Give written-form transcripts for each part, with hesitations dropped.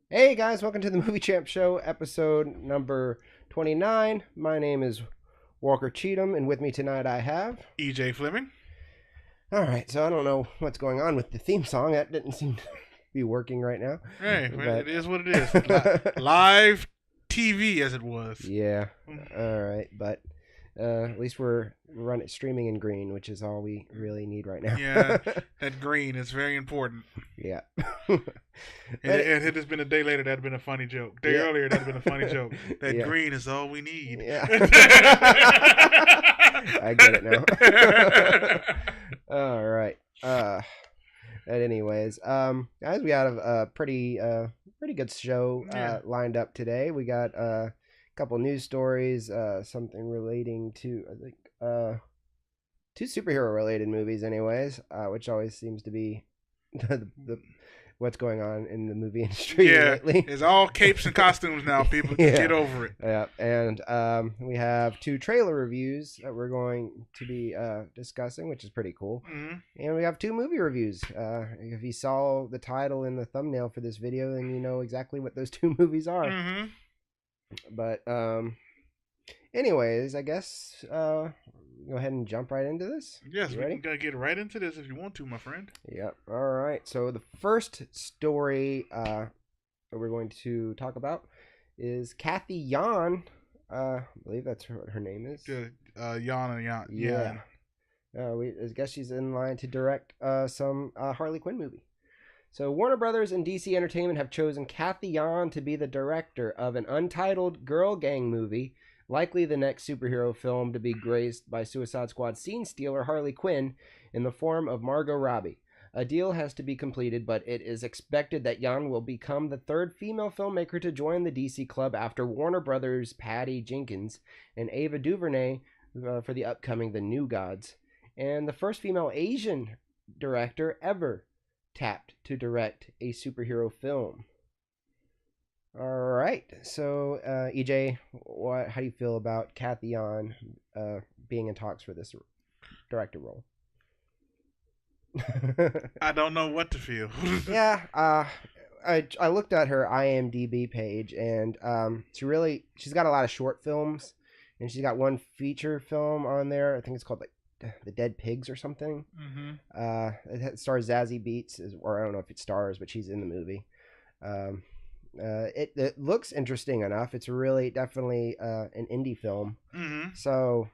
Hey guys, welcome to the Movie Champ Show, episode number 29. My name is Walker Cheatham, and with me tonight I have... EJ Flemming. Alright, so I don't know what's going on with the theme song. That didn't seem to be working right now. Hey, but... it is what it is. Live TV as it was. Yeah, alright, but at least we're running streaming in green, which is all we really need right now. Yeah, that green is very important. Yeah. It had just been a day later, that'd been a funny joke. Day earlier, that'd been a funny joke. That green is all we need. Yeah. I get it now. All right. Anyways, guys, we have a pretty good show lined up today. We got a couple news stories, something relating to I think two superhero related movies, anyways, which always seems to be the what's going on in the movie industry lately. It's all capes and costumes now. People can get over it. Yeah, and we have two trailer reviews that we're going to be discussing, which is pretty cool. Mm-hmm. And we have two movie reviews. If you saw the title and the thumbnail for this video, then you know exactly what those two movies are. Mm-hmm. But anyways, I guess go ahead and jump right into this. Yes, we're gonna get right into this if you want to, my friend. Yep. All right. So the first story that we're going to talk about is Cathy Yan. I believe that's what her name is. Yan. Yeah. I guess she's in line to direct some Harley Quinn movie. So Warner Brothers and DC Entertainment have chosen Cathy Yan to be the director of an untitled girl gang movie, likely the next superhero film to be graced by Suicide Squad scene stealer Harley Quinn in the form of Margot Robbie. A deal has to be completed, but it is expected that Yan will become the third female filmmaker to join the DC club after Warner Brothers' Patty Jenkins and Ava DuVernay for the upcoming The New Gods, and the first female Asian director ever tapped to direct a superhero film. All right, so EJ, how do you feel about Cathy Yan being in talks for this director role? I don't know what to feel. Yeah, I looked at her IMDb page, and she's got a lot of short films, and she's got one feature film on there. I think it's called like The Dead Pigs or something. Mm-hmm. It stars Zazie Beetz, or I don't know if it stars, but she's in the movie. It looks interesting enough. It's really definitely an indie film. Mm-hmm. So,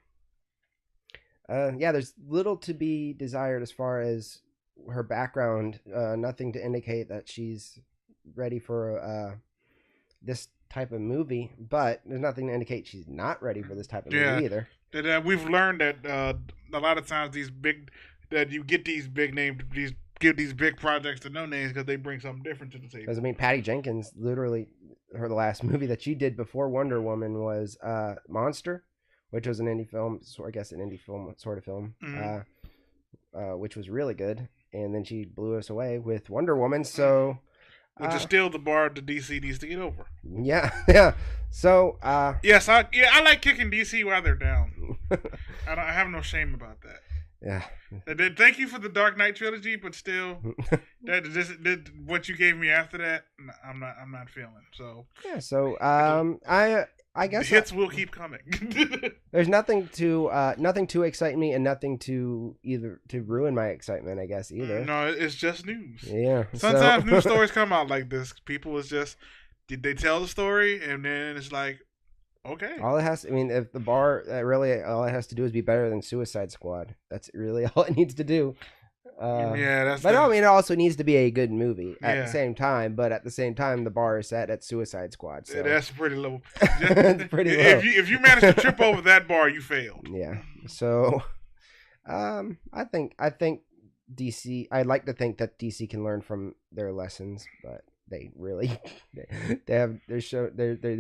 there's little to be desired as far as her background. Nothing to indicate that she's ready for this type of movie. But there's nothing to indicate she's not ready for this type of movie either. We've learned that a lot of times you get these big names, give these big projects to no names because they bring something different to the table. Because Patty Jenkins, literally, the last movie that she did before Wonder Woman was Monster, which was an indie film, so I guess an indie film sort of film, which was really good. And then she blew us away with Wonder Woman. So, which is still the bar that DC needs to get over. Yeah. So, yes, I like kicking DC while they're down. I have no shame about that. Yeah. Thank you for the Dark Knight trilogy, but still, what you gave me after that, I'm not feeling. So yeah. So I guess the hits will keep coming. There's nothing to excite me, and nothing to ruin my excitement, I guess, either. No, it's just news. Yeah. Sometimes news stories come out like this. People is just they tell the story, and then it's like, okay. If the bar, all it has to do is be better than Suicide Squad. That's really all it needs to do. It also needs to be a good movie at the same time. But at the same time, the bar is set at Suicide Squad. So. That's pretty low. It's pretty low. If you manage to trip over that bar, you failed. Yeah. So, I think DC. I'd like to think that DC can learn from their lessons, but they really they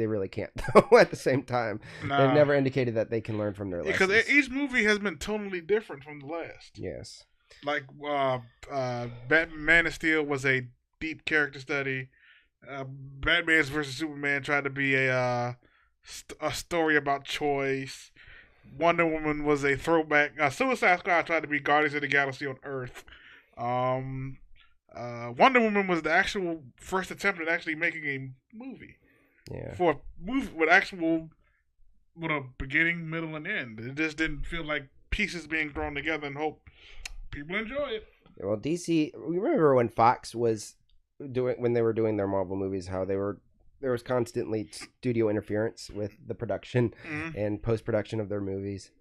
really can't though. At the same time, they've never indicated that they can learn from their lessons. Because each movie has been totally different from the last. Yes. Like Man of Steel was a deep character study. Batman vs Superman tried to be a story about choice. Wonder Woman was a throwback. Suicide Squad tried to be Guardians of the Galaxy on Earth. Wonder Woman was the actual first attempt at actually making a movie. Yeah. For a movie with a beginning, middle, and end. It just didn't feel like pieces being thrown together and hope people enjoy it. Well, DC. Remember when Fox was when they were doing their Marvel movies, how there was constantly studio interference with the production and post production of their movies.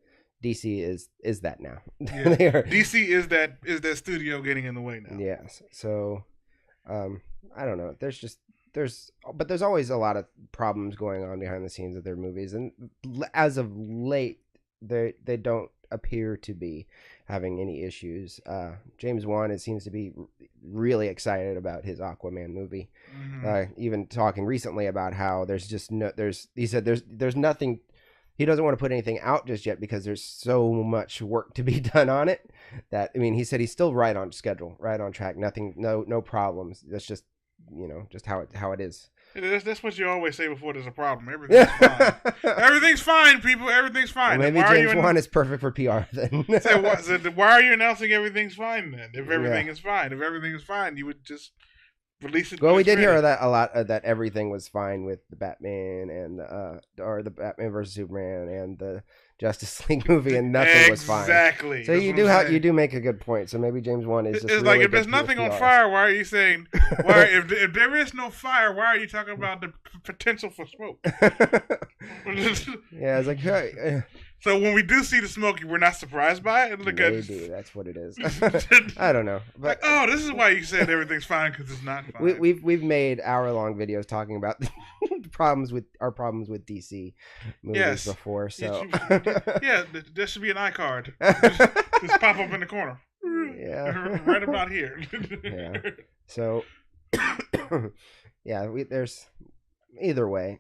DC is that now. Yeah. DC is that studio getting in the way now. Yes. So, I don't know. There's always a lot of problems going on behind the scenes of their movies, and as of late, they don't appear to be having any issues. James Wan seems to be really excited about his Aquaman movie. Even talking recently about how he said there's nothing. He doesn't want to put anything out just yet because there's so much work to be done on it. He said he's still right on schedule, right on track. Nothing, no problems. That's just just how it is. That's what you always say before there's a problem. Everything's fine. Everything's fine, people. Everything's fine. Well, maybe James Wan is perfect for PR then. Why are you announcing everything's fine then? If everything is fine, you would just release it. Well, we did hear that a lot. That everything was fine with the Batman and or the Batman versus Superman and the Justice League movie, and nothing was fine. Exactly. So you do make a good point. So maybe James Wan is just. It's really like if there's nothing on fire, why are you saying? If there is no fire, why are you talking about the potential for smoke? Yeah, it's like. So when we do see the smoke, we're not surprised by it. Maybe that's what it is. I don't know. But this is why you said everything's fine because it's not fine. We've made hour-long videos talking about problems with DC movies before. So there should be an iCard. Just pop up in the corner. Yeah, right about here. Yeah. So there's either way.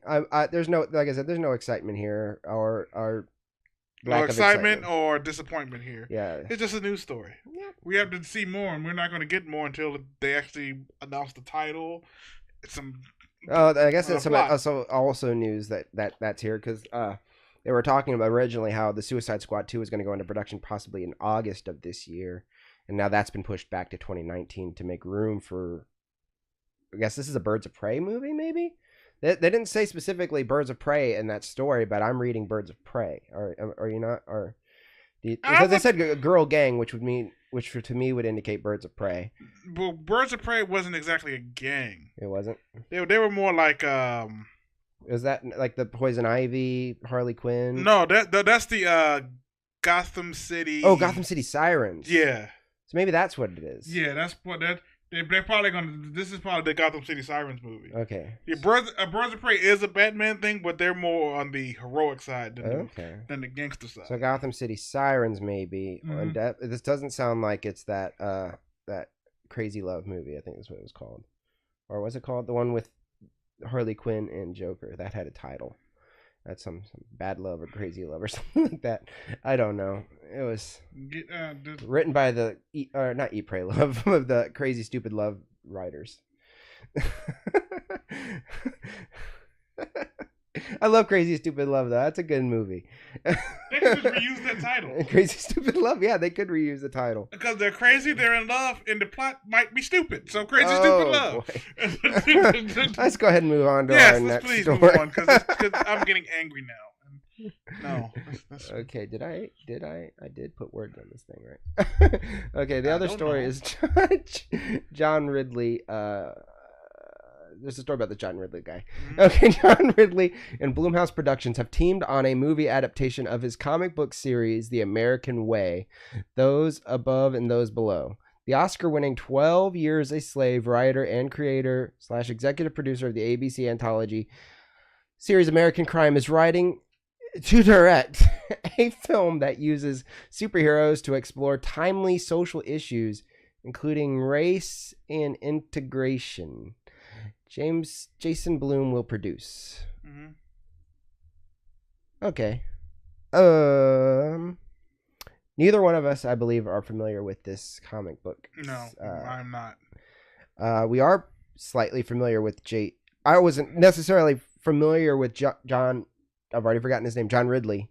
There's no, like I said, there's no excitement here or. No excitement or disappointment here. Yeah. It's just a news story. Yeah. We have to see more, and we're not going to get more until they actually announce the title. I guess it's also news that's here because they were talking about originally how the Suicide Squad 2 was going to go into production possibly in August of this year, and now that's been pushed back to 2019 to make room for. I guess this is a Birds of Prey movie, maybe. They didn't say specifically Birds of Prey in that story, but I'm reading Birds of Prey. Are you not? Or because they said Girl Gang, which to me would indicate Birds of Prey. Well, Birds of Prey wasn't exactly a gang. It wasn't. They were more like. Is that like the Poison Ivy, Harley Quinn? No, that's the Gotham City. Oh, Gotham City Sirens. Yeah. So maybe that's what it is. Yeah, that's what that. They're probably gonna. This is probably the Gotham City Sirens movie. Okay. Yeah, Birds of Prey is a Batman thing, but they're more on the heroic side than the gangster side. So Gotham City Sirens maybe. Mm-hmm. This doesn't sound like it's that Crazy Love movie. I think that's what it was called, or was it called the one with Harley Quinn and Joker that had a title? That's some Bad Love or Crazy Love or something like that. I don't know. It was written by the not Eat Pray Love of the Crazy Stupid Love writers. I love Crazy Stupid Love though. That's a good movie. They could just reuse that title. Crazy Stupid Love. Yeah, they could reuse the title because they're crazy, they're in love, and the plot might be stupid. So Crazy Stupid Love. Let's go ahead and move on to our next story. Yes, please move on because I'm getting angry now. No. Okay, I did put words on this thing, right? Okay, the other story is John Ridley. There's a story about the John Ridley guy. Mm-hmm. Okay, John Ridley and Blumhouse Productions have teamed on a movie adaptation of his comic book series, The American Way, Those Above and Those Below. The Oscar-winning 12 Years a Slave writer and creator / executive producer of the ABC anthology series American Crime is writing to direct a film that uses superheroes to explore timely social issues, including race and integration. Jason Blum will produce. Mm-hmm. Okay. Neither one of us, I believe, are familiar with this comic book. No, I'm not. We are slightly familiar with I wasn't necessarily familiar with John. I've already forgotten his name, John Ridley.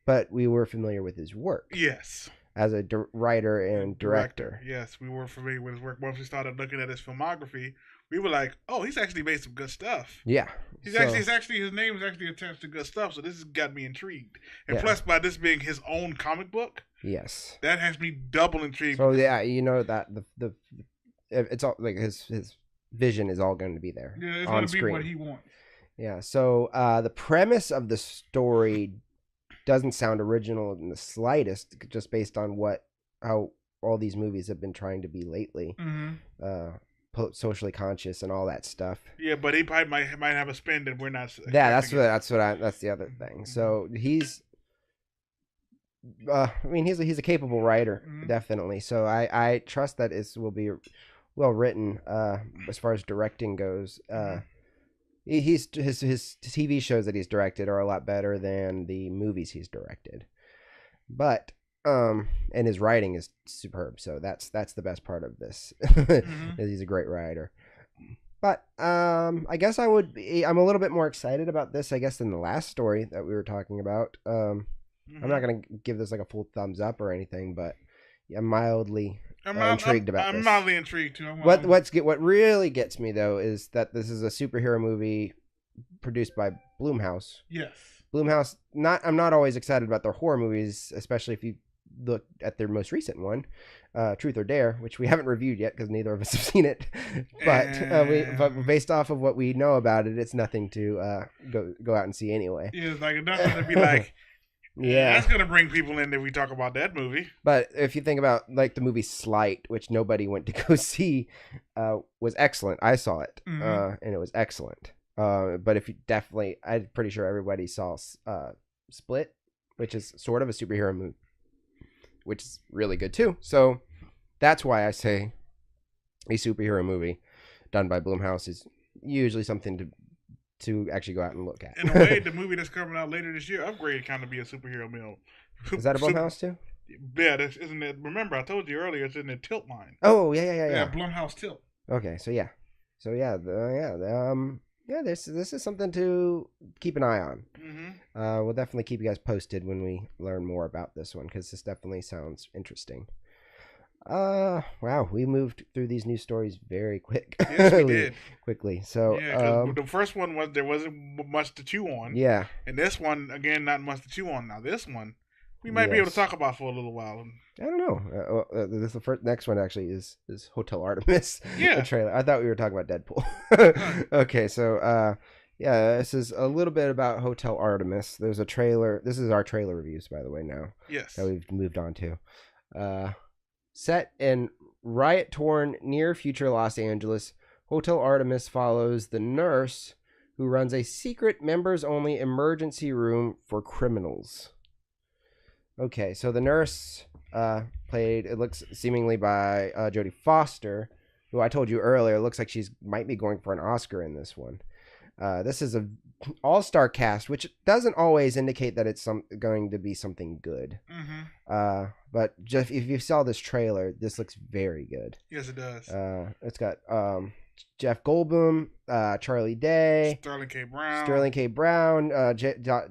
But we were familiar with his work. Yes. as a writer and director. Yes, we were familiar with his work. Once we started looking at his filmography, we were like, "Oh, he's actually made some good stuff." Yeah, his name is actually attached to good stuff. So this has got me intrigued. And plus, by this being his own comic book, yes, that has me double intrigued. So yeah, that the it's all like his vision is all going to be there. Yeah, it's going to be what he wants. Yeah. So the premise of the story doesn't sound original in the slightest, just based on how all these movies have been trying to be lately. Socially conscious and all that stuff. Yeah, but he probably might have a spin that we're not. Yeah, that's the other thing. So he's he's a capable writer, definitely. So I trust that it will be well written as far as directing goes. His TV shows that he's directed are a lot better than the movies he's directed, but and his writing is superb. So that's the best part of this. He's a great writer. But I guess I'm a little bit more excited about this, I guess, than the last story that we were talking about. I'm not gonna give this like a full thumbs up or anything, but I'm mildly intrigued about this. I'm mildly intrigued too. What really gets me though is that this is a superhero movie produced by Blumhouse. Yes. Blumhouse. I'm not always excited about their horror movies, especially if you look at their most recent one, Truth or Dare, which we haven't reviewed yet because neither of us have seen it. But based off of what we know about it, it's nothing to go out and see anyway. Yeah, it's like nothing to be like. Yeah, that's gonna bring people in if we talk about that movie. But if you think about like the movie Slight, which nobody went to go see, was excellent. I saw it, and it was excellent. But if you I'm pretty sure everybody saw Split, which is sort of a superhero movie, which is really good too. So that's why I say a superhero movie done by Blumhouse is usually something to actually go out and look at. In a way, the movie that's coming out later this year, Upgrade, kind of be a superhero meal. Is that a Blumhouse too? Yeah, isn't it? Remember, I told you earlier, it's in the Tilt line. Oh yeah. Blumhouse Tilt. Okay, this is something to keep an eye on. We'll definitely keep you guys posted when we learn more about this one, because this definitely sounds interesting. Wow, we moved through these news stories very quick. Yes, we did. Quickly. So the first one there wasn't much to chew on. Yeah. And this one, again, not much to chew on. Now this one, we might be able to talk about for a little while. I don't know. Next one actually is Hotel Artemis. Yeah. The trailer. I thought we were talking about Deadpool. Okay, so this is a little bit about Hotel Artemis. There's a trailer. This is our trailer reviews, by the way, now. Yes. That we've moved on to. Set in riot-torn near-future Los Angeles, Hotel Artemis follows the nurse who runs a secret members-only emergency room for criminals. Okay, so the nurse played, it looks seemingly by Jodie Foster, who I told you earlier looks like might be going for an Oscar in this one. This is an all-star cast, which doesn't always indicate that it's going to be something good. But just if you saw this trailer, this looks very good. Yes, it does. It's got Jeff Goldblum, Charlie Day, Sterling K. Brown,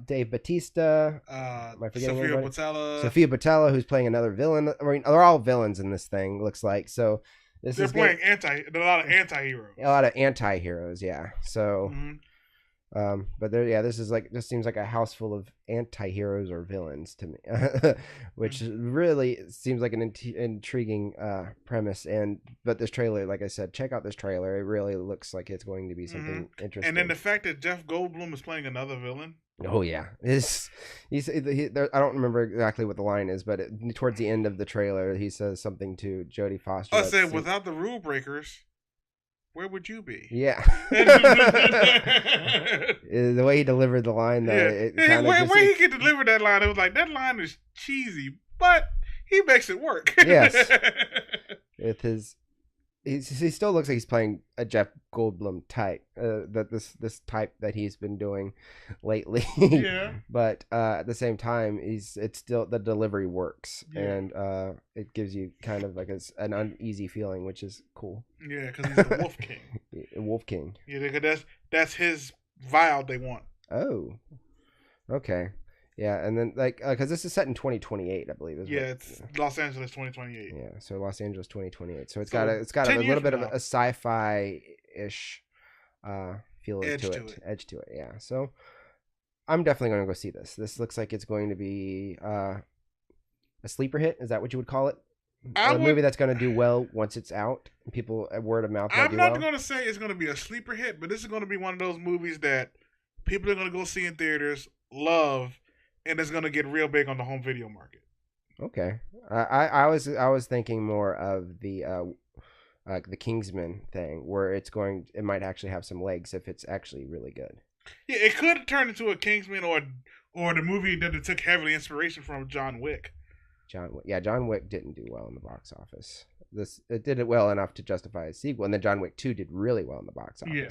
Dave Bautista, am I forgetting Sophia Boutella. Sophia Boutella, who's playing another villain. I mean, they're all villains in this thing. Looks like so. They're playing a lot of anti-heroes. A lot of anti-heroes, yeah. So, but this seems like a house full of anti-heroes or villains to me, which really seems like an intriguing premise. But this trailer, like I said, check out this trailer. It really looks like it's going to be something interesting. And then the fact that Jeff Goldblum is playing another villain. Oh yeah, I don't remember exactly what the line is, but towards the end of the trailer, he says something to Jodie Foster. I said, "Without the rule breakers, where would you be?" Yeah, the way he delivered the line, though, where he could deliver that line, it was like that line is cheesy, but he makes it work. Yes, with his. He still looks like he's playing a Jeff Goldblum type, this type that he's been doing lately. Yeah. But at the same time, it's still the delivery works, and it gives you kind of like an uneasy feeling, which is cool. Yeah, because he's a Wolf King. Wolf King. Yeah, because that's his vial they want. Oh, okay. Yeah, and then like because this is set in 2028, I believe. It's Los Angeles 2028. Yeah, so Los Angeles 2028. So it's So, got a 10 little years bit from of now. a sci-fi ish feel Edge to to it, it. edge to it. Yeah, so I'm definitely going to go see this. This looks like it's going to be a sleeper hit. Is that what you would call it? A movie that's going to do well once it's out. People word of mouth. I'm not going to say it's going to be a sleeper hit, but this is going to be one of those movies that people are going to go see in theaters, love, and it's going to get real big on the home video market. Okay, I was thinking more of the Kingsman thing, where it might actually have some legs if it's actually really good. Yeah, it could turn into a Kingsman or the movie that it took heavily inspiration from, John Wick. John Wick didn't do well in the box office. It did it well enough to justify a sequel, and then John Wick 2 did really well in the box office. Yeah.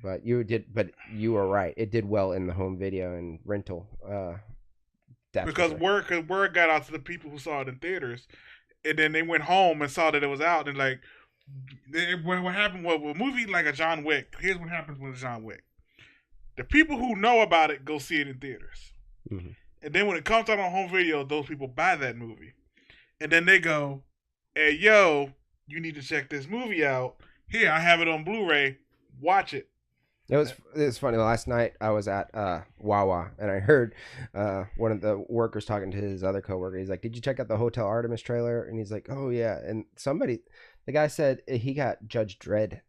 But you were right. It did well in the home video and rental. Because word got out to the people who saw it in theaters, and then they went home and saw that it was out, and like, what happened was with a movie like a John Wick. Here's what happens with John Wick: the people who know about it go see it in theaters, and then when it comes out on home video, those people buy that movie, and then they go, "Hey, yo, you need to check this movie out. Here, I have it on Blu-ray. Watch it." It was funny. Last night I was at Wawa, and I heard one of the workers talking to his other coworker. He's like, "Did you check out the Hotel Artemis trailer?" And he's like, "Oh yeah." And the guy said he got Judge Dredd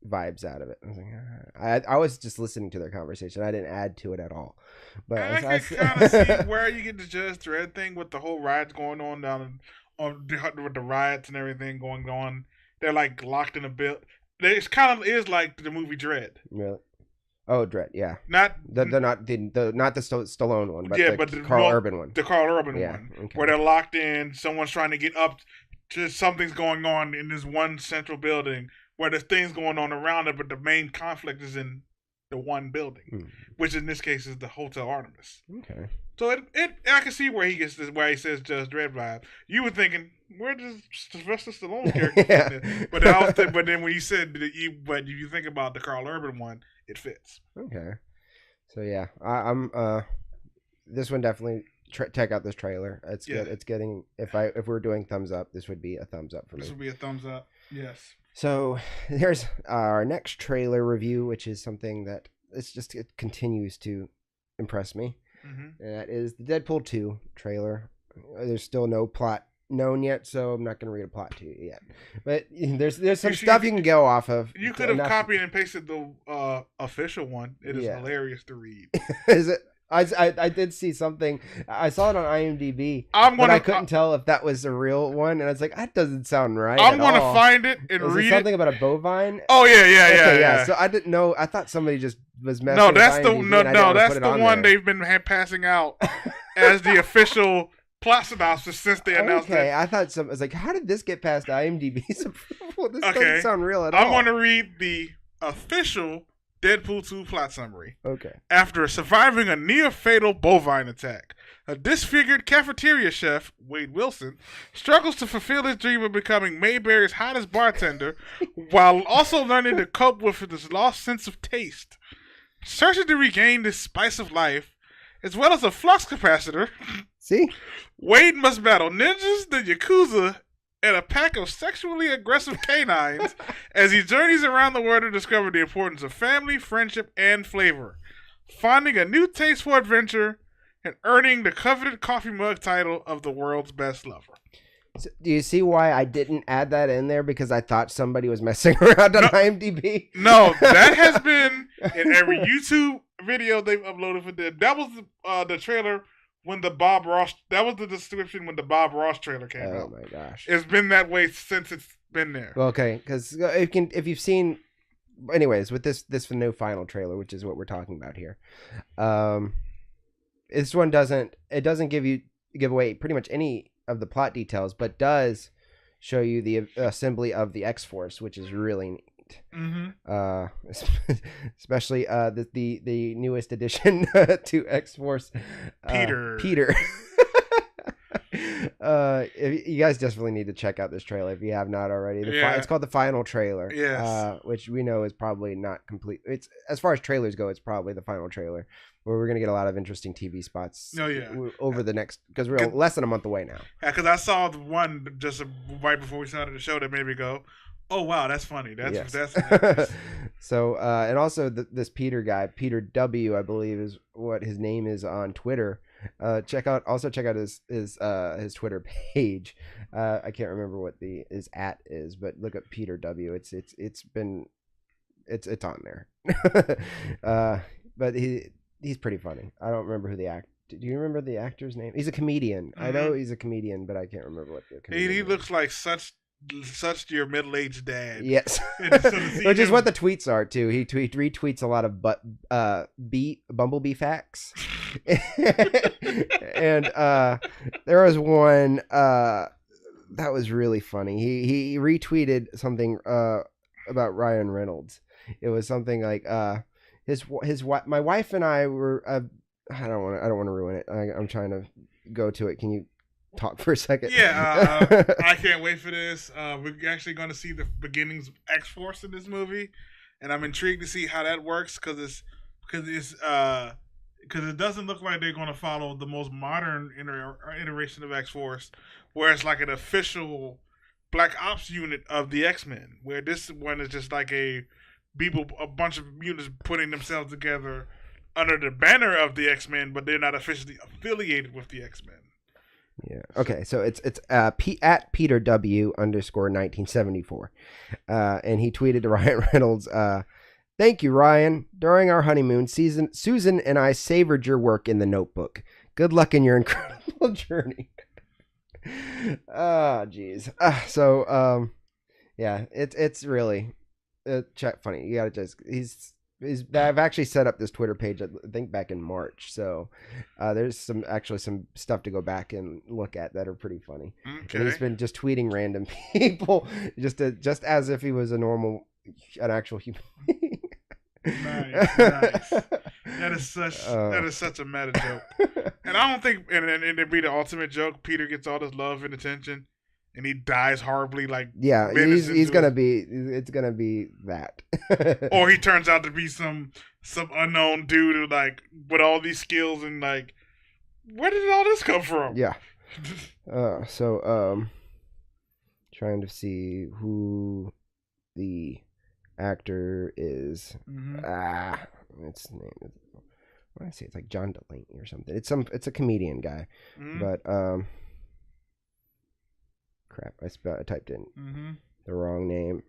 vibes out of it. I was like, I was just listening to their conversation. I didn't add to it at all. But I can kind of see where you get the Judge Dredd thing with the whole riots going on down with the riots and everything going on. They're like locked in a building. It kind of is like the movie Dredd. Really? Oh, Dredd, yeah. Not the Stallone one, but the Carl Urban one. The Carl Urban one, okay. Where they're locked in. Someone's trying to get up. Just something's going on in this one central building where there's things going on around it, but the main conflict is in the one building, which in this case is the Hotel Artemis. Okay. So I can see where he gets this, where he says Judge Dredd vibe. You were thinking, where does Sylvester Stallone character fit? But then when you said that if you think about the Carl Urban one, it fits. Okay. So yeah, I'm this one definitely check out this trailer. It's good. It's getting if we're doing thumbs up, this would be a thumbs up for me. This would be a thumbs up. Yes. So here's our next trailer review, which is something that it continues to impress me. And that is the Deadpool 2 trailer. There's still no plot known yet, so I'm not going to read a plot to you yet. But there's some stuff you can go off of. You could have copied and pasted the official one. It is hilarious to read. Is it? I did see something. I saw it on IMDb, but I couldn't tell if that was a real one, and I was like, that doesn't sound right. I'm going to find it and read it. Something about a bovine? Oh yeah. So I didn't know. I thought somebody just was messing. No, with that's IMDb, that's the one they've been passing out as the official plot synopsis since they announced it. Okay, I thought I was like, how did this get past IMDb's approval? This doesn't sound real at all. I'm going to read the official Deadpool 2 plot summary. Okay. After surviving a near-fatal bovine attack, a disfigured cafeteria chef, Wade Wilson, struggles to fulfill his dream of becoming Mayberry's hottest bartender while also learning to cope with his lost sense of taste. Searching to regain this spice of life, as well as a flux capacitor, see, Wade must battle ninjas, the Yakuza, and a pack of sexually aggressive canines as he journeys around the world to discover the importance of family, friendship, and flavor, finding a new taste for adventure and earning the coveted coffee mug title of the world's best lover. So, do you see why I didn't add that in there? Because I thought somebody was messing around on IMDb? No, that has been in every YouTube video they've uploaded for that. That was the trailer when the Bob Ross, that was the description when the Bob Ross trailer came out. Oh my gosh. It's been that way since it's been there. Well, okay, because if you've seen, anyways, with this new final trailer, which is what we're talking about here, this one doesn't give away pretty much any of the plot details, but does show you the assembly of the X-Force, which is really neat. Especially the newest addition to X-Force, Peter. You guys definitely need to check out this trailer if you have not already. It's called the final trailer. Yes. Which we know is probably not complete. It's as far as trailers go, it's probably the final trailer where we're gonna get a lot of interesting TV spots. Oh yeah. Over the next, because we're less than a month away now. Yeah, because I saw the one just right before we started the show that made me go, "Oh wow, that's funny." That's So and also this Peter guy, Peter W, I believe is what his name is on Twitter. Check out his Twitter page. I can't remember what his @ is, but look up Peter W. It's on there. But he's pretty funny. I don't remember who the act. Do you remember the actor's name? He's a comedian. Mm-hmm. I know he's a comedian, but I can't remember what the comedian He looks like such your middle-aged dad. Yes. Which is what the tweets are too. He retweets a lot of bumblebee facts. And there was one that was really funny. He retweeted something about Ryan Reynolds. It was something like my wife and I were I don't want to ruin it. I'm trying to go to it. Can you talk for a second? Yeah, I can't wait for this. We're actually going to see the beginnings of X-Force in this movie, and I'm intrigued to see how that works because it doesn't look like they're going to follow the most modern iteration of X-Force, where it's like an official Black Ops unit of the X-Men, where this one is just like a bunch of units putting themselves together under the banner of the X-Men, but they're not officially affiliated with the X-Men. Yeah. Okay. So it's at Peter W _1974, and he tweeted to Ryan Reynolds. Thank you, Ryan. During our honeymoon season, Susan and I savored your work in The Notebook. Good luck in your incredible journey. Geez. Yeah, it's really funny. You gotta I've actually set up this Twitter page, I think back in March. So there's some stuff to go back and look at that are pretty funny. Okay. And he's been just tweeting random people just as if he was an actual human being. Nice. That is such a meta joke. And I don't think and it'd be the ultimate joke. Peter gets all this love and attention, and he dies horribly. Like he's gonna be. It's gonna be that. Or he turns out to be some unknown dude who, like, with all these skills and like, where did all this come from? Yeah. Trying to see who the actor is. Mm-hmm. Its name is. What did I say? It's like John Delaney or something. It's a comedian guy, mm-hmm. But crap! I typed in the wrong name.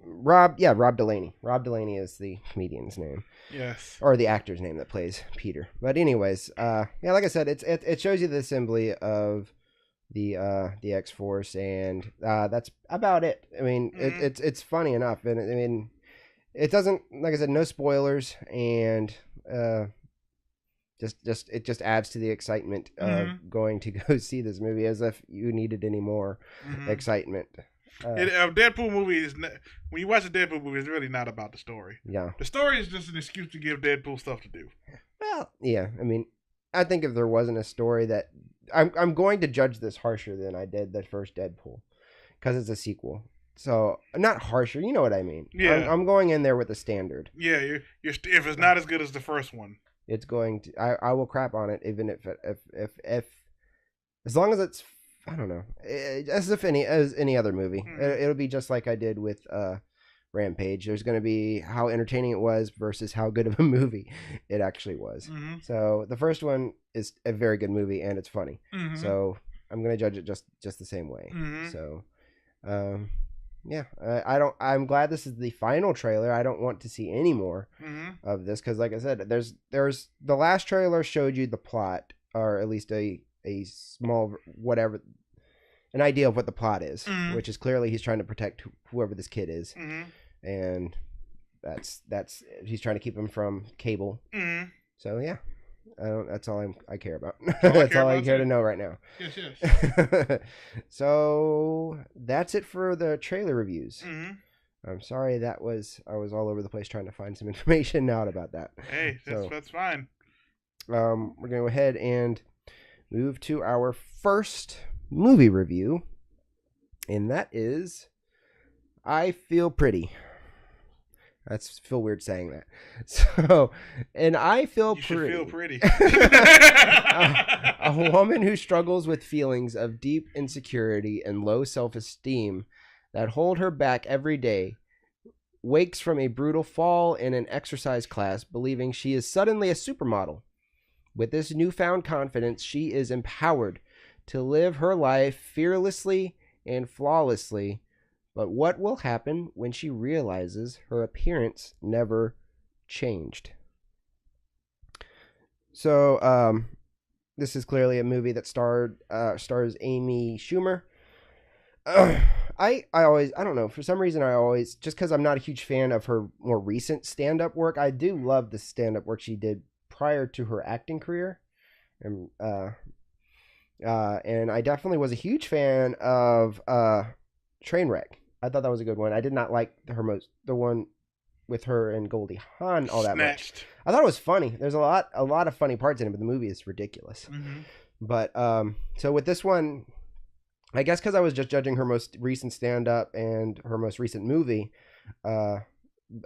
Rob Delaney. Rob Delaney is the comedian's name. Yes. Or the actor's name that plays Peter. But anyways, like I said, it shows you the assembly of the X-Force, and that's about it. I mean, it's funny enough, and I mean, it doesn't, like I said, no spoilers, and it just adds to the excitement of going to go see this movie, as if you needed any more excitement. Deadpool movie is when you watch a Deadpool movie, it's really not about the story. Yeah, the story is just an excuse to give Deadpool stuff to do. Well, yeah, I mean, I think if there wasn't a story that I'm going to judge this harsher than I did the first Deadpool, because it's a sequel. So not harsher, you know what I mean? Yeah, I'm going in there with a standard. Yeah, you're if it's not as good as the first one, it's going to. I will crap on it, even if as long as it's, I don't know, as any other movie. It'll be just like I did with Rampage. There's going to be how entertaining it was versus how good of a movie it actually was. Mm-hmm. So the first one is a very good movie, and it's funny. Mm-hmm. So I'm going to judge it just the same way. Mm-hmm. So, yeah, I'm glad this is the final trailer. I don't want to see any more of this, because, like I said, there's the last trailer showed you the plot, or at least a small whatever, an idea of what the plot is, which is clearly he's trying to protect whoever this kid is, and that's he's trying to keep him from Cable. So yeah, that's all I care about. That's all I care to know right now. Yes. So that's it for the trailer reviews. I'm sorry I was all over the place trying to find some information out about that. Hey, that's fine. We're gonna go ahead and move to our first movie review, and that is I Feel Pretty. That's feel weird saying that. So, and I feel You pretty. should feel pretty. A woman who struggles with feelings of deep insecurity and low self-esteem that hold her back every day wakes from a brutal fall in an exercise class believing she is suddenly a supermodel. With this newfound confidence, she is empowered to live her life fearlessly and flawlessly. But what will happen when she realizes her appearance never changed? So, this is clearly a movie that stars Amy Schumer. I don't know, for some reason just because I'm not a huge fan of her more recent stand-up work, I do love the stand-up work she did prior to her acting career. And I definitely was a huge fan of Trainwreck. I thought that was a good one. I did not like the one with her and Goldie Hawn all that much. I thought it was funny. There's a lot of funny parts in it, but the movie is ridiculous. Mm-hmm. But so with this one, I guess because I was just judging her most recent stand-up and her most recent movie, I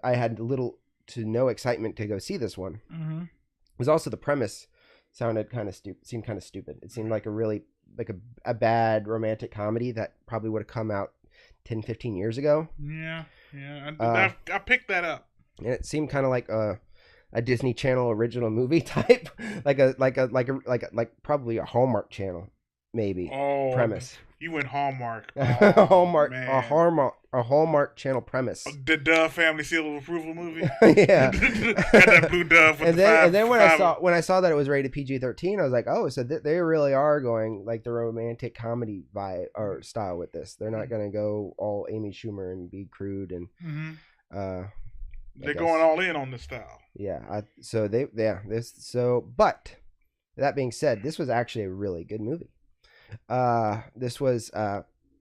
had little to no excitement to go see this one. Mm-hmm. It was also the premise seemed kind of stupid. It seemed like a bad romantic comedy that probably would have come out 10, 15 years ago. Yeah. I picked that up. And it seemed kind of like a Disney Channel original movie type, like probably a Hallmark Channel maybe premise. You went Hallmark. Hallmark, man. a Hallmark Channel premise. The Dove Family Seal of Approval movie. Yeah. Got that blue dove with and then when I saw that it was rated PG-13, I was like, oh, so they really are going like the romantic comedy vibe or style with this. They're not going to go all Amy Schumer and be crude and they're going all in on this style. Yeah. But that being said, this was actually a really good movie. This was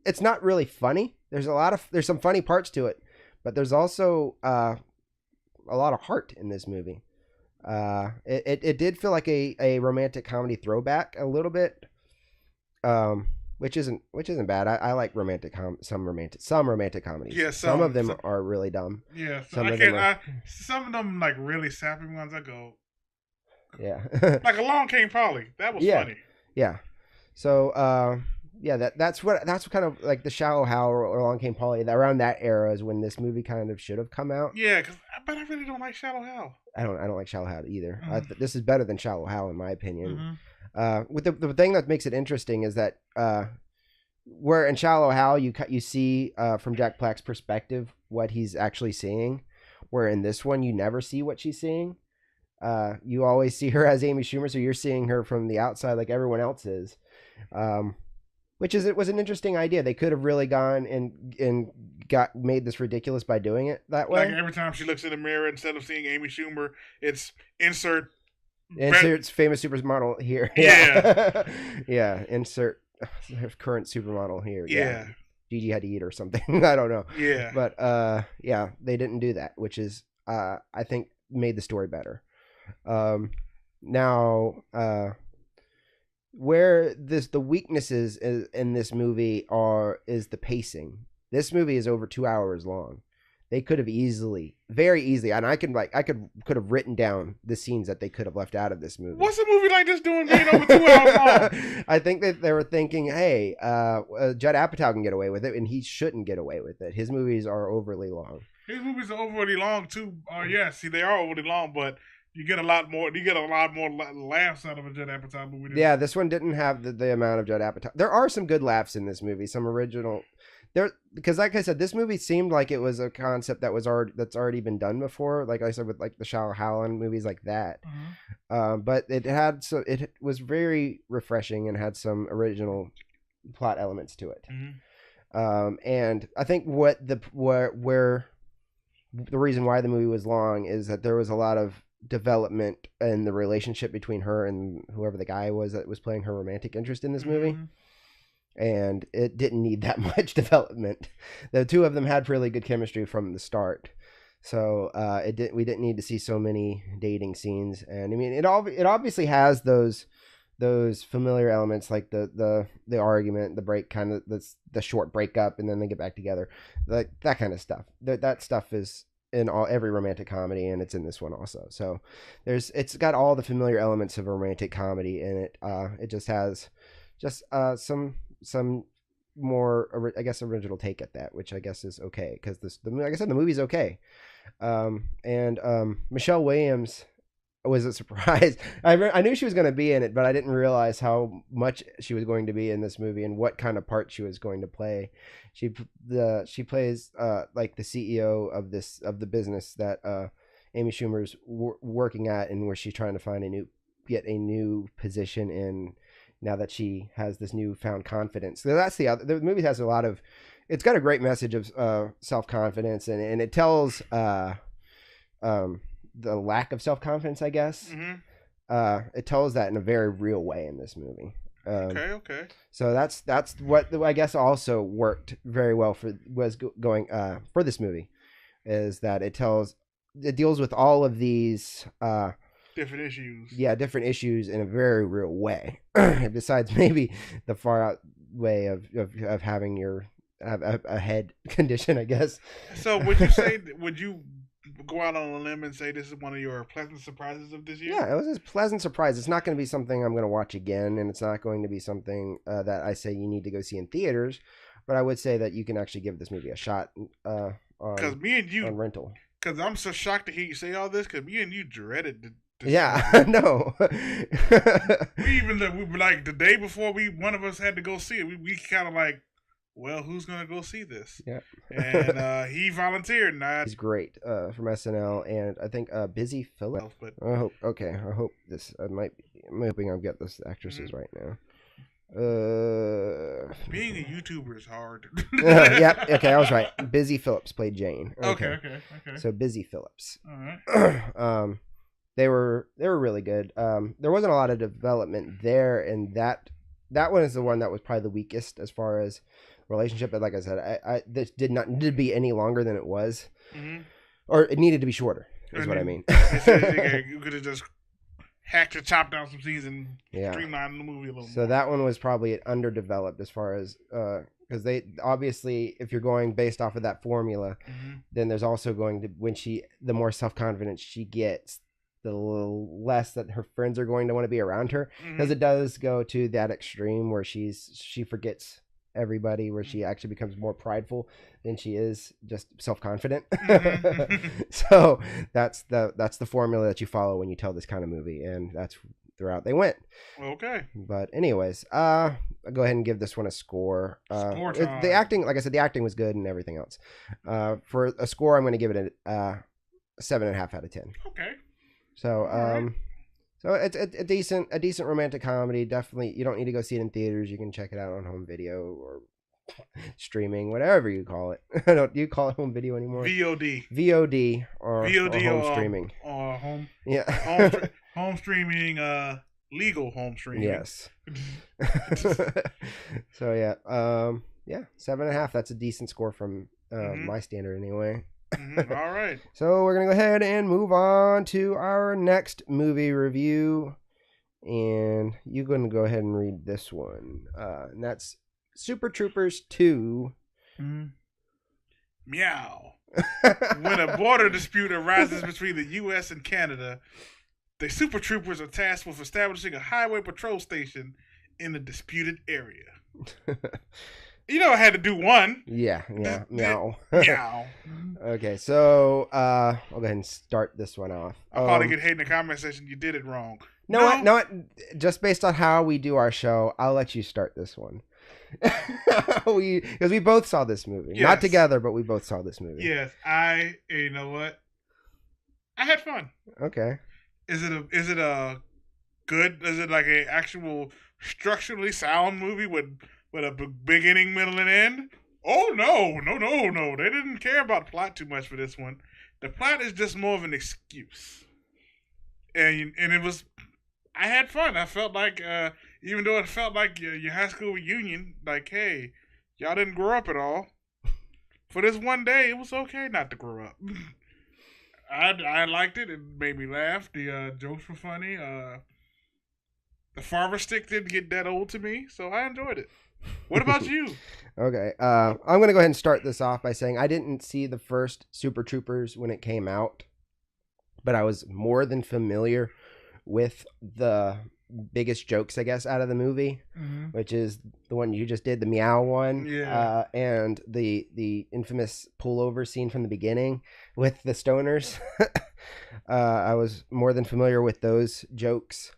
it's not really funny. There's some funny parts to it, but there's also a lot of heart in this movie. It did feel like a romantic comedy throwback a little bit, which isn't bad. I like some romantic comedies. Yeah, some of them are really dumb. Yeah, some of them like really sappy ones. I go, yeah, like Along Came Polly. That was funny. Yeah. So, that's kind of like the Shallow Hal or Along Came Polly. Around that era is when this movie kind of should have come out. Yeah, but I really don't like Shallow Hal. I don't like Shallow Hal either. This is better than Shallow Hal in my opinion. With the thing that makes it interesting is that where in Shallow Hal you see from Jack Black's perspective what he's actually seeing, where in this one you never see what she's seeing. You always see her as Amy Schumer, so you're seeing her from the outside like everyone else is. It was an interesting idea. They could have really gone and made this ridiculous by doing it that way. Like every time she looks in the mirror, instead of seeing Amy Schumer, it's insert famous supermodel here. Yeah. Yeah. Insert current supermodel here. Yeah. Gigi Hadid or something. I don't know. Yeah. But they didn't do that, which is I think made the story better. Where the weaknesses in this movie is the pacing. This movie is over 2 hours long. They could have very easily, and I could have written down the scenes that they could have left out of this movie. What's a movie like this doing being over 2 hours long? I think that they were thinking, hey, Judd Apatow can get away with it, and he shouldn't get away with it. His movies are overly long. His movies are overly long too. They are overly long, but you get a lot more. You get a lot more laughs out of a Judd Apatow movie. Yeah, this one didn't have the amount of Judd Apatow. There are some good laughs in this movie. Some original. Because like I said, this movie seemed like it was a concept that's already been done before. Like I said, with like the Shallow Hal and movies like that. But it was very refreshing and had some original plot elements to it. And I think where the reason why the movie was long is that there was a lot of development in the relationship between her and whoever the guy was that was playing her romantic interest in this movie. And it didn't need that much development. The two of them had really good chemistry from the start. So we didn't need to see so many dating scenes. And I mean, it obviously has those those familiar elements, like the argument, the break, kind of the short breakup, and then they get back together, like that kind of stuff. That stuff is in every romantic comedy, and it's in this one also. So it's got all the familiar elements of a romantic comedy in it. It just has some more, I guess, original take at that, which I guess is okay, because like I said, the movie's okay. And Michelle Williams was a surprise. I knew she was going to be in it, but I didn't realize how much she was going to be in this movie and what kind of part she was going to play. She plays like the CEO of the business that Amy Schumer's working at, and where she's trying to get a new position in, now that she has this newfound confidence. So that's the movie has a lot of, it's got a great message of self-confidence, and it tells the lack of self-confidence, I guess. Mm-hmm. It tells that in a very real way in this movie. Okay. So that's what I guess also worked very well for this movie, is that it deals with all of these different issues. Yeah, different issues in a very real way. Besides maybe the far out way of having a head condition, I guess. So would you go out on a limb and say this is one of your pleasant surprises of this year? Yeah, it was a pleasant surprise. It's not going to be something I'm going to watch again, and it's not going to be something that I say you need to go see in theaters, but I would say that you can actually give this movie a shot because me and you on rental. Because I'm so shocked to hear you say all this, because me and you dreaded the yeah, no. we were like the day before one of us had to go see it. We kind of like, well, who's gonna go see this? Yeah, and he volunteered. And he's great from SNL, and I think Busy Phillips. But I hope this. I'm hoping I'll get this actresses right now. Being a YouTuber is hard. Yeah, okay, I was right. Busy Phillips played Jane. Okay. So Busy Phillips. All right. They were really good. There wasn't a lot of development there, and that one is the one that was probably the weakest as far as relationship. But like I said, this did not need to be any longer than it was, or it needed to be shorter. Is what I mean. You could have just hacked and chopped down some scenes and streamlined the movie a little. So that one was probably underdeveloped as far as because they obviously, if you're going based off of that formula, then there's also going to, the more self-confident she gets, the less that her friends are going to want to be around her, because it does go to that extreme where she forgets everybody, where she actually becomes more prideful than she is just self-confident. So that's the formula that you follow when you tell this kind of movie, and that's throughout they went. Okay. But anyways, I'll go ahead and give this one a score. Score time. The acting, like I said, the acting was good and everything else. For a score, I'm going to give it a 7.5 out of 10. Okay. So, so it's a decent romantic comedy. Definitely, you don't need to go see it in theaters. You can check it out on home video or streaming, whatever you call it. Do you call it home video anymore? VOD or home streaming. Or home. Yeah. Home streaming. Legal home streaming. Yes. So yeah. 7.5. That's a decent score from my standard anyway. All right. So we're going to go ahead and move on to our next movie review. And you're going to go ahead and read this one. And that's Super Troopers 2. Meow. When a border dispute arises between the U.S. and Canada, the Super Troopers are tasked with establishing a highway patrol station in the disputed area. You know I had to do one. Yeah. Meow. Meow. Okay, so I'll go ahead and start this one off. I'll probably get hate in the comment section. You did it wrong. No. Just based on how we do our show, I'll let you start this one. Because we both saw this movie. Yes. Not together, but we both saw this movie. Yes, you know what? I had fun. Okay. Is it a good? Is it like an actual structurally sound movie with a beginning, middle, and end? Oh no! They didn't care about plot too much for this one. The plot is just more of an excuse, and it was. I had fun. I felt like, even though it felt like your high school reunion, like, hey, y'all didn't grow up at all. For this one day, it was okay not to grow up. I liked it. It made me laugh. The jokes were funny. The farmer stick didn't get that old to me, so I enjoyed it. What about you? Okay, I'm going to go ahead and start this off by saying I didn't see the first Super Troopers when it came out, but I was more than familiar with the biggest jokes, I guess, out of the movie, which is the one you just did, the meow one, and the infamous pullover scene from the beginning with the stoners. I was more than familiar with those jokes.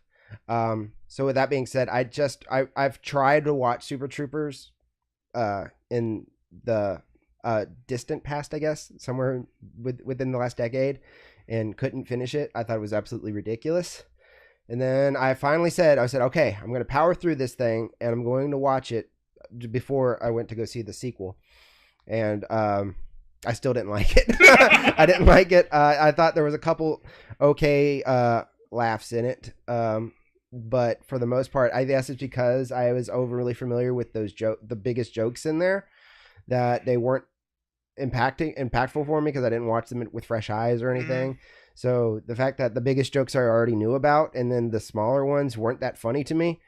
So with that being said, I've tried to watch Super Troopers in the distant past, I guess, somewhere within the last decade, and couldn't finish it. I thought it was absolutely ridiculous. And then I finally said, okay, I'm going to power through this thing, and I'm going to watch it before I went to go see the sequel. And I still didn't like it. I didn't like it. I thought there was a couple okay laughs in it. But for the most part, I guess it's because I was overly familiar with the biggest jokes in there, that they weren't impactful for me because I didn't watch them with fresh eyes or anything. So the fact that the biggest jokes I already knew about, and then the smaller ones weren't that funny to me,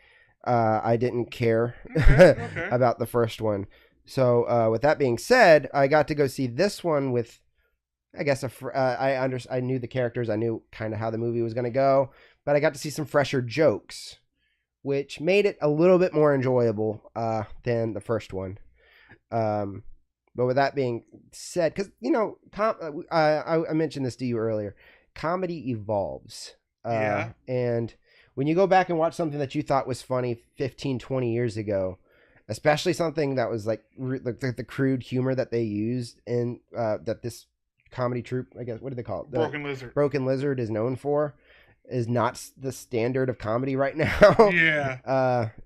I didn't care about the first one. So with that being said, I got to go see this one with, I guess, I knew the characters. I knew kind of how the movie was going to go, but I got to see some fresher jokes, which made it a little bit more enjoyable than the first one. But with that being said, because, I mentioned this to you earlier, comedy evolves. And when you go back and watch something that you thought was funny 15, 20 years ago, especially something that was like the crude humor that they used in that this comedy troupe, I guess, what do they call it? Broken Lizard is known for, is not the standard of comedy right now.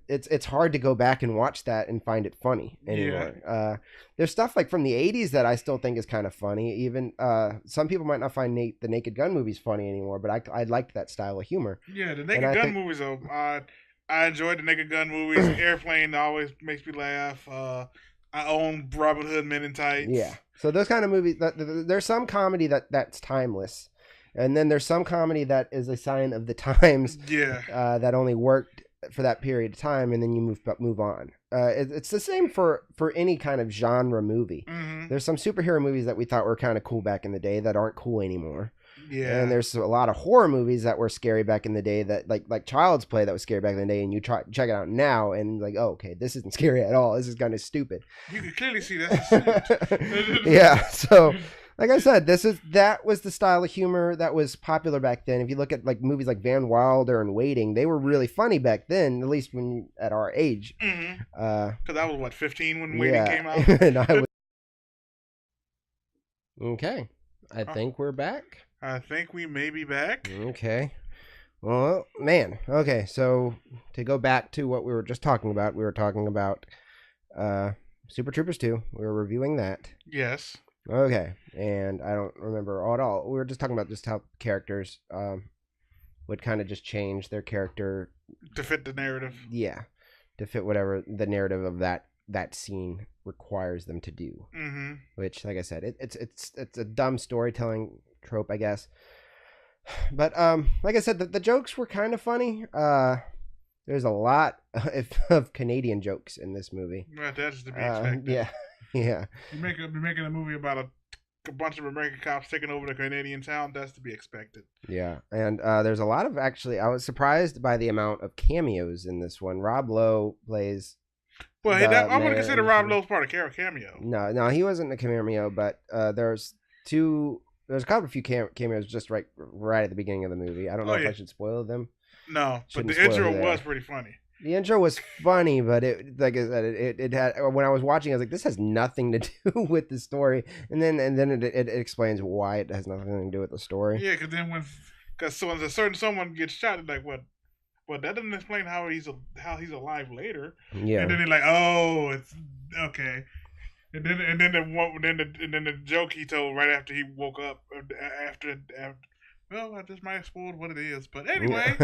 It's hard to go back and watch that and find it funny anymore. There's stuff like from the 80s that I still think is kind of funny. Even some people might not find the Naked Gun movies funny anymore, but I liked that style of humor. Yeah, the Naked Gun movies are I enjoyed the Naked Gun movies. Airplane always makes me laugh. I own Robin Hood Men in Tights. Yeah, so those kind of movies, there's some comedy that's timeless. And then there's some comedy that is a sign of the times. That only worked for that period of time, and then you move on. It's the same for any kind of genre movie. There's some superhero movies that we thought were kind of cool back in the day that aren't cool anymore. And there's a lot of horror movies that were scary back in the day, that like Child's Play, that was scary back in the day, and you check it out now and like, oh, okay, this isn't scary at all. This is kind of stupid. You can clearly see that. Yeah, so like I said, that was the style of humor that was popular back then. If you look at like movies like Van Wilder and Waiting, they were really funny back then, at least at our age. Because I was 15 when Waiting came out. And okay, I think we're back. I think we may be back. Okay. Well, man. Okay, so to go back to what we were just talking about, we were talking about Super Troopers 2. We were reviewing that. Yes. Okay, and I don't remember at all. We were just talking about just how characters would kind of just change their character to fit the narrative. Yeah, to fit whatever the narrative of that scene requires them to do. Which, like I said, it's a dumb storytelling trope, I guess. But like I said, the jokes were kind of funny. There's a lot of Canadian jokes in this movie. Well, that's to be expected. Yeah. You're making a movie about a bunch of American cops taking over the Canadian town. That's to be expected. Yeah, and there's a lot of I was surprised by the amount of cameos in this one. Rob Lowe plays. Well, I wouldn't consider Rob Lowe's part of a cameo. No, he wasn't a cameo, but there's a couple of few cameos just right at the beginning of the movie. I don't know if I should spoil them. No, but the intro was pretty funny. The intro was funny, but like I said, it had, when I was watching, I was like, this has nothing to do with the story, and then it explains why it has nothing to do with the story. Yeah, because when a certain someone gets shot, it's like, what? Well, that doesn't explain how he's alive later. Yeah, and then they're like, oh, it's okay. And then the joke he told right after he woke up after. Well, I just might have spoiled what it is, but anyway,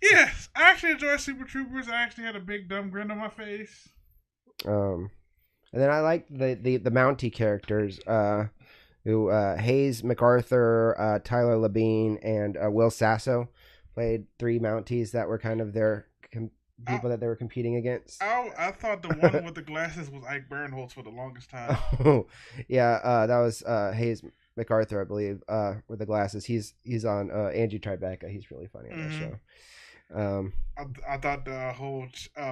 yes, I actually enjoyed Super Troopers. I actually had a big dumb grin on my face. And then I liked the Mountie characters, who Hayes MacArthur, Tyler Labine, and Will Sasso. played 3 Mounties that were kind of their people that they were competing against. I thought the one with the glasses was Ike Barinholtz for the longest time. Oh, yeah, that was Hayes MacArthur, I believe, with the glasses. He's on Angie Tribeca. He's really funny on that show. I thought the whole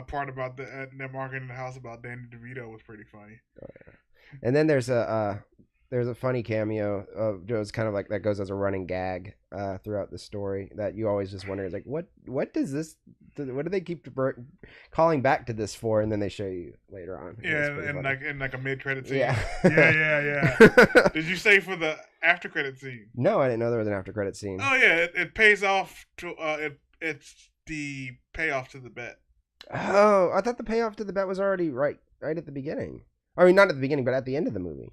part about them arguing in the house about Danny DeVito was pretty funny. Oh, yeah. And then there's a funny cameo of Joe's kind of like that goes as a running gag throughout the story that you always just wonder is like what does this what do they keep calling back to this for, and then they show you later on. Yeah, and like a mid-credit scene. Yeah. yeah. Did you say for the after-credit scene? No, I didn't know there was an after-credit scene. Oh yeah, it pays off to it's the payoff to the bet. Oh, I thought the payoff to the bet was already right at the beginning. I mean, not at the beginning, but at the end of the movie.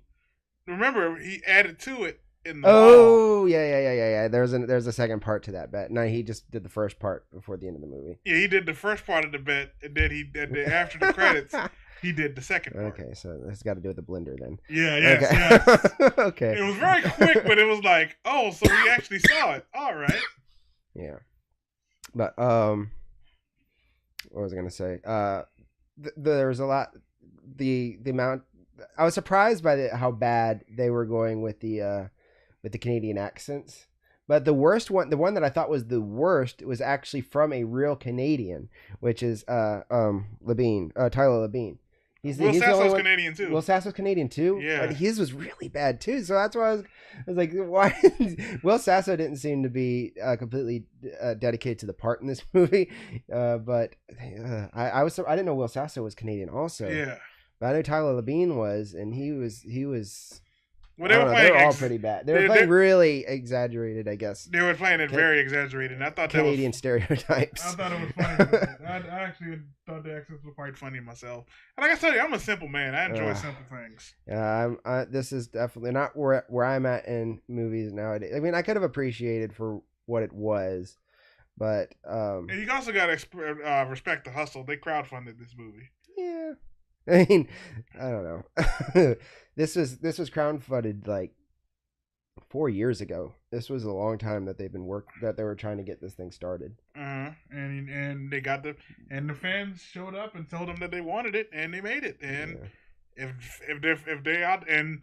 Remember, he added to it in the law. Yeah. There's a second part to that bet. No, he just did the first part before the end of the movie. Yeah, he did the first part of the bet, and then after the credits, he did the second part. Okay, so it's got to do with the blender then. Yes. Okay. It was very quick, but it was like, oh, so we actually saw it. All right. Yeah. But what was I gonna say? There was a lot. The amount. I was surprised by how bad they were going with the Canadian accents. But the worst one, the one that I thought was the worst, was actually from a real Canadian, which is Labine, Tyler Labine. Will Sasso's Canadian too. Will Sasso's Canadian too? Yeah. But his was really bad too. So that's why I was like, why? Will Sasso didn't seem to be completely dedicated to the part in this movie. But I didn't know Will Sasso was Canadian also. Yeah. But I know Tyler Labine was, and he was. Well, they were all pretty bad. They were playing really exaggerated, I guess. They were playing it very exaggerated. And I thought Canadian stereotypes. I thought it was funny. I actually thought the accents were quite funny myself. And like I said, I'm a simple man. I enjoy simple things. Yeah, this is definitely not where I'm at in movies nowadays. I mean, I could have appreciated for what it was, but and you also got to respect the hustle. They crowdfunded this movie. Yeah. I mean, I don't know. This was crowdfunded like 4 years ago. This was a long time that they were trying to get this thing started. And they got the fans showed up and told them that they wanted it, and they made it. And if they out and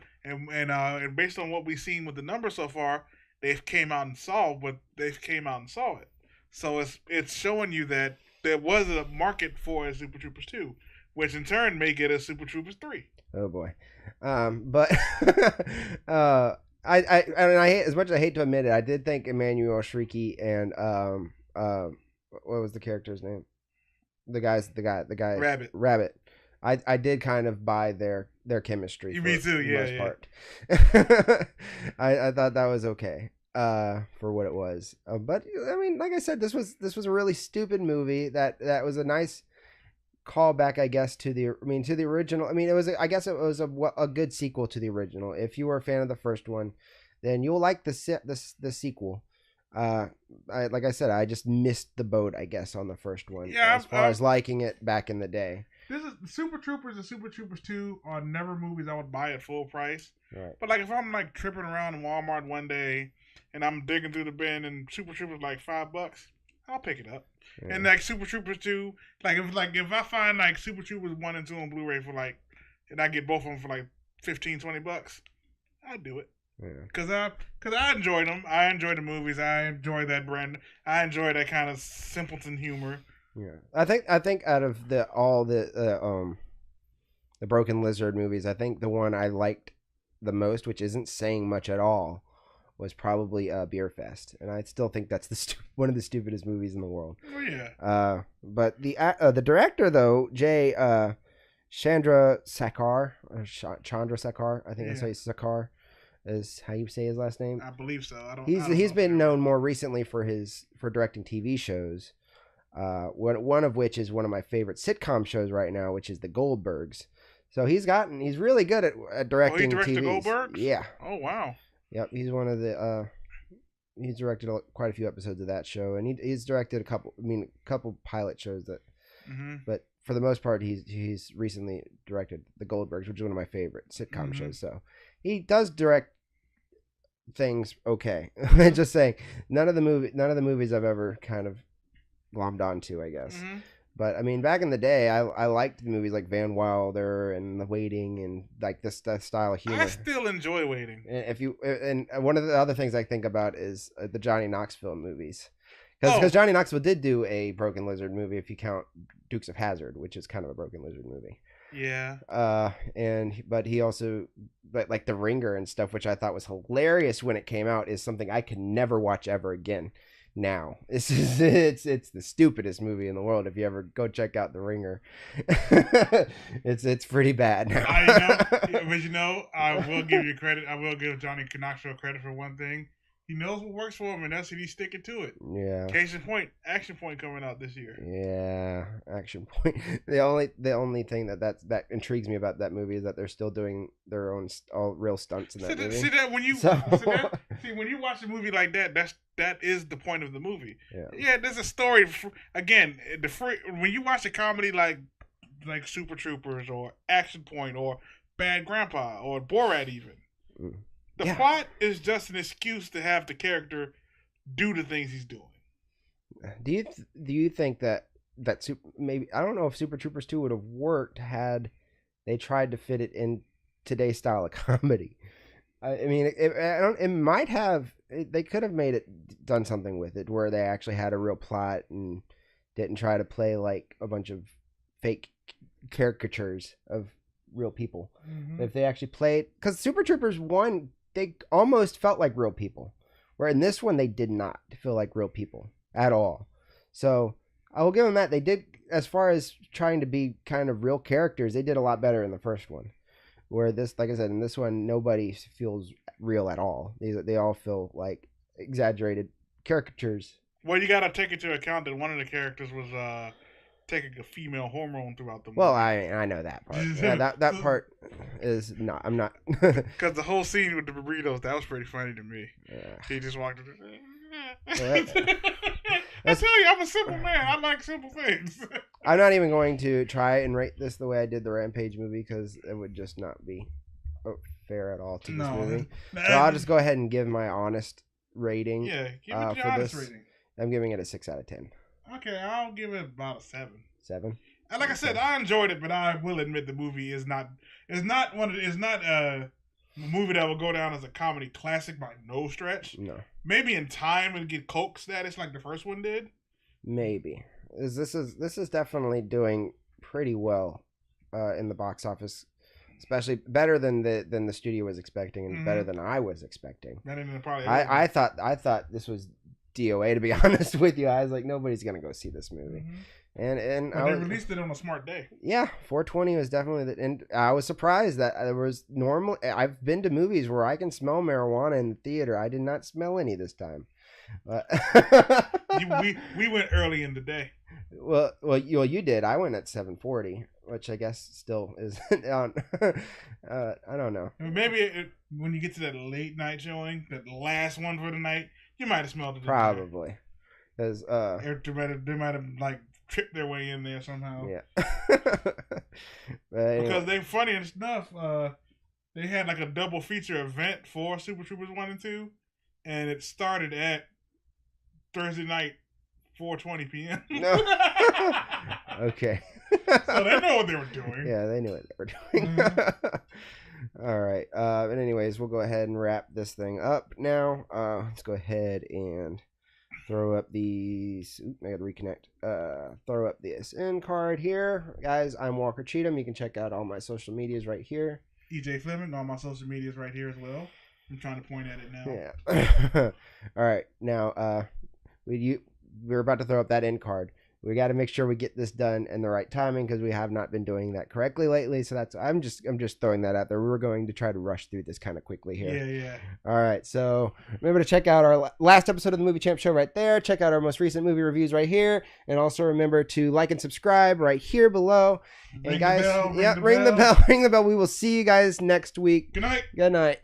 based on what we've seen with the numbers so far, they've came out and saw it. So it's showing you that there was a market for a Super Troopers 2. Which in turn may get us Super Troopers 3. Oh boy, but I hate, as much as I hate to admit it, I did think Emmanuel Shrieky and what was the character's name? The guy Rabbit. I did kind of buy their chemistry. Me too. Yeah. Part. I thought that was okay for what it was. But I mean, like I said, this was a really stupid movie that was a nice callback, I guess, to the original. I mean, it was a good sequel to the original. If you were a fan of the first one, then you'll like the sequel. Like I said, I just missed the boat, I guess, on the first one. Yeah, as far as liking it back in the day. This is Super Troopers and Super Troopers 2 are never movies I would buy at full price. Right. But like if I'm like tripping around in Walmart one day and I'm digging through the bin and Super Troopers like $5, I'll pick it up. Yeah. And like Super Troopers 2, if I find like Super Troopers 1 and 2 on Blu-ray for like, and I get both of them for like $15-$20, I'd do it. Yeah. Cause I enjoyed them. I enjoy the movies. I enjoy that brand. I enjoy that kind of simpleton humor. Yeah, I think out of all the Broken Lizard movies, I think the one I liked the most, which isn't saying much at all, was probably Beer Fest, and I still think that's one of the stupidest movies in the world. Oh yeah. But the director though, Chandra Sakar, I think that's how you Sakar is how you say his last name. I believe so. He's been known more recently for directing TV shows. One of which is one of my favorite sitcom shows right now, which is The Goldbergs. So he's really good at directing. Oh, he directed TVs. The Goldbergs? Yeah. Oh wow. Yep, he's one of the. He's directed quite a few episodes of that show, and he's directed a couple pilot shows that. Mm-hmm. But for the most part, he's recently directed The Goldbergs, which is one of my favorite sitcom shows. So he does direct things okay. Just saying, none of the movies I've ever kind of glommed onto, I guess. Mm-hmm. But I mean, back in the day, I liked the movies like Van Wilder and The Waiting and like this style of humor. I still enjoy Waiting. And one of the other things I think about is the Johnny Knoxville movies, because Johnny Knoxville did do a Broken Lizard movie if you count Dukes of Hazzard, which is kind of a Broken Lizard movie. Yeah. But he also, like The Ringer and stuff, which I thought was hilarious when it came out, is something I could never watch ever again. Now it's the stupidest movie in the world. If you ever go check out The Ringer, it's pretty bad now. I know, but I will give you credit. I will give Johnny Knoxville credit for one thing. He knows what works for him, and that's he's sticking to it. Yeah. Case in point, Action Point coming out this year. Yeah, Action Point. The only thing that intrigues me about that movie is that they're still doing their own all real stunts in that movie. See that when you when you watch a movie like that, that is the point of the movie. Yeah, there's a story. Again, when you watch a comedy like Super Troopers or Action Point or Bad Grandpa or Borat even. The plot is just an excuse to have the character do the things he's doing. Do you think that maybe, I don't know if Super Troopers 2 would have worked had they tried to fit it in today's style of comedy? I mean, it might have. They could have done something with it where they actually had a real plot and didn't try to play like a bunch of fake caricatures of real people. Mm-hmm. If they actually played, because Super Troopers 1, they almost felt like real people, where in this one they did not feel like real people at all. So I will give them that. They did, as far as trying to be kind of real characters, they did a lot better in the first one. Where this, like I said, in this one, nobody feels real at all. They all feel like exaggerated caricatures. Well, you got to take into account that one of the characters was taking a female hormone throughout the movie. Well, I know that part. Yeah, that part is not. I'm not. Because the whole scene with the burritos, that was pretty funny to me. Yeah. He just walked in. I tell you, I'm a simple man. I like simple things. I'm not even going to try and rate this the way I did the Rampage movie, because it would just not be fair at all to this movie. So I'll just go ahead and give my honest rating. Yeah, give it your honest rating. I'm giving it a 6 out of 10. Okay, I'll give it about a 7. 7? And like I said, I enjoyed it, but I will admit the movie is not a movie that will go down as a comedy classic by no stretch. No. Maybe in time it'll get cult status like the first one did. Maybe. This is definitely doing pretty well in the box office, especially better than the studio was expecting, and better than I was expecting. Better than probably. I thought this was DOA, to be honest with you. I was like, nobody's gonna go see this movie. And they released it on a smart day. Yeah, 420 was definitely and I was surprised that there was normal. I've been to movies where I can smell marijuana in the theater. I did not smell any this time. We went early in the day. Well, you did. I went at 7:40, which I guess still is on. I don't know. Maybe when you get to that late night showing, that last one for the night, you might have smelled it. Probably, because they might have like tripped their way in there somehow. Yeah. Because they, funny enough, they had like a double feature event for Super Troopers 1 and 2, and it started at Thursday night, 4:20 p.m. No. Okay. So they know what they were doing. Yeah, they knew what they were doing. All right. But anyways, we'll go ahead and wrap this thing up now. Let's go ahead and throw up these. I got to reconnect. Throw up this end card here, guys. I'm Walker Cheatham. You can check out all my social medias right here. EJ Flemming. All my social medias right here as well. I'm trying to point at it now. Yeah. All right. Now, we're about to throw up that end card. We got to make sure we get this done in the right timing, because we have not been doing that correctly lately. So I'm just throwing that out there. We were going to try to rush through this kind of quickly here. Yeah. All right. So remember to check out our last episode of the Movie Champ Show right there. Check out our most recent movie reviews right here, and also remember to like and subscribe right here below. And guys, ring the bell. Ring the bell. We will see you guys next week. Good night. Good night.